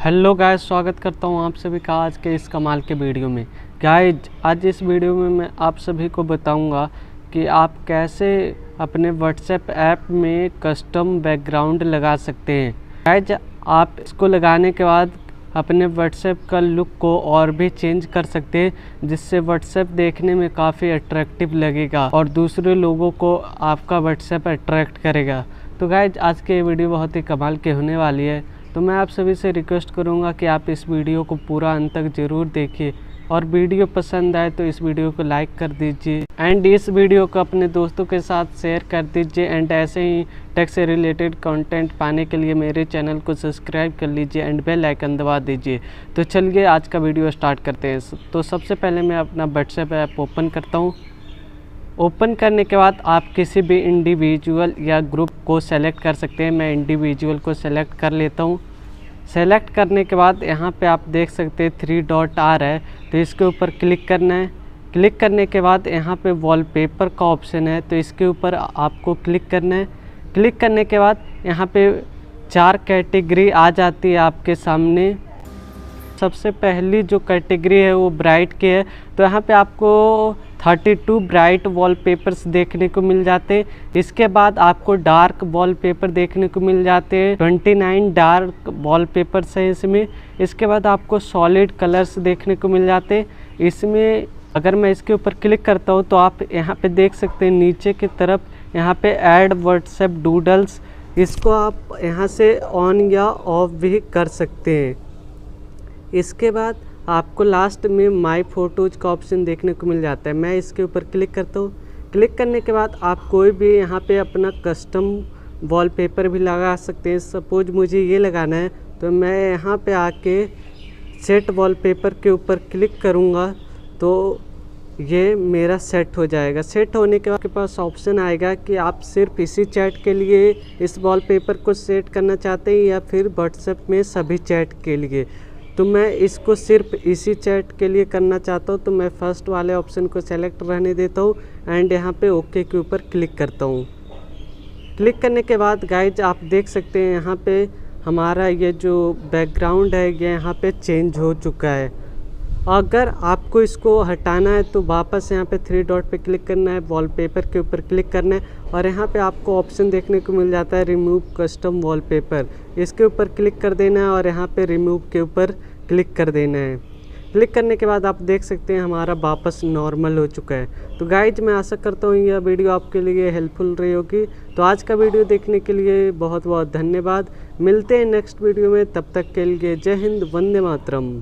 Hello guys, स्वागत करता हूं आप सभी का आज के इस कमाल के वीडियो में। गाइस, आज इस वीडियो में मैं आप सभी को बताऊंगा कि आप कैसे अपने व्हाट्सएप ऐप में कस्टम बैकग्राउंड लगा सकते हैं। गाइस, आप इसको लगाने के बाद अपने व्हाट्सएप का लुक को और भी चेंज कर सकते हैं, जिससे व्हाट्सएप देखने में काफ़ी अट्रैक्टिव लगेगा और दूसरे लोगों को आपका व्हाट्सएप अट्रैक्ट करेगा। तो गाइस, आज के वीडियो बहुत ही कमाल के होने वाली है, तो मैं आप सभी से रिक्वेस्ट करूंगा कि आप इस वीडियो को पूरा अंत तक ज़रूर देखिए और वीडियो पसंद आए तो इस वीडियो को लाइक कर दीजिए एंड इस वीडियो को अपने दोस्तों के साथ शेयर कर दीजिए एंड ऐसे ही टेक से रिलेटेड कंटेंट पाने के लिए मेरे चैनल को सब्सक्राइब कर लीजिए एंड बेल आइकन दबा दीजिए। तो चलिए आज का वीडियो स्टार्ट करते हैं। तो सबसे पहले मैं अपना व्हाट्सएप ऐप ओपन करता हूँ। ओपन करने के बाद आप किसी भी इंडिविजुअल या ग्रुप को सेलेक्ट कर सकते हैं। मैं इंडिविजुअल को सेलेक्ट कर लेता हूँ। सेलेक्ट करने के बाद यहाँ पे आप देख सकते हैं 3 डॉट आ रहा है, तो इसके ऊपर क्लिक करना है। क्लिक करने के बाद यहाँ पे वॉलपेपर का ऑप्शन है, तो इसके ऊपर आपको क्लिक करना है। क्लिक करने के बाद यहाँ पे 4 कैटेगरी आ जाती है आपके सामने। सबसे पहली जो कैटेगरी है वो ब्राइट की है, तो यहाँ पे आपको 32 ब्राइट वॉलपेपर्स देखने को मिल जाते हैं। इसके बाद आपको डार्क वॉलपेपर देखने को मिल जाते हैं, 29 डार्क वॉलपेपर्स हैं इसमें। इसके बाद आपको सॉलिड कलर्स देखने को मिल जाते हैं इसमें। अगर मैं इसके ऊपर क्लिक करता हूँ तो आप यहाँ पे देख सकते हैं नीचे की तरफ यहाँ पे ऐड व्हाट्सएप डूडल्स, इसको आप यहाँ से ऑन या ऑफ भी कर सकते हैं। इसके बाद आपको लास्ट में माय फोटोज़ का ऑप्शन देखने को मिल जाता है। मैं इसके ऊपर क्लिक करता हूँ। क्लिक करने के बाद आप कोई भी यहाँ पे अपना कस्टम वॉलपेपर भी लगा सकते हैं। सपोज मुझे ये लगाना है तो मैं यहाँ पे आके सेट वॉलपेपर के ऊपर क्लिक करूँगा तो ये मेरा सेट हो जाएगा। सेट होने के बाद आपके पास ऑप्शन आएगा कि आप सिर्फ इसी चैट के लिए इस वॉलपेपर को सेट करना चाहते हैं या फिर व्हाट्सएप में सभी चैट के लिए। तो मैं इसको सिर्फ इसी चैट के लिए करना चाहता हूँ, तो मैं फर्स्ट वाले ऑप्शन को सेलेक्ट रहने देता हूँ एंड यहाँ पे ओके के ऊपर क्लिक करता हूँ। क्लिक करने के बाद गाइज आप देख सकते हैं यहाँ पे हमारा ये जो बैकग्राउंड है ये यहाँ पे चेंज हो चुका है। अगर आपको इसको हटाना है तो वापस यहाँ पे 3 डॉट पे क्लिक करना है, वॉलपेपर के ऊपर क्लिक करना है और यहाँ पे आपको ऑप्शन देखने को मिल जाता है रिमूव कस्टम वॉलपेपर। इसके ऊपर क्लिक कर देना है और यहाँ पे रिमूव के ऊपर क्लिक कर देना है। क्लिक करने के बाद आप देख सकते हैं हमारा वापस नॉर्मल हो चुका है। तो गाइज, मैं आशा करता हूँ यह वीडियो आपके लिए हेल्पफुल रही होगी। तो आज का वीडियो देखने के लिए बहुत बहुत धन्यवाद। मिलते हैं नेक्स्ट वीडियो में, तब तक के लिए जय हिंद, वंदे मातरम।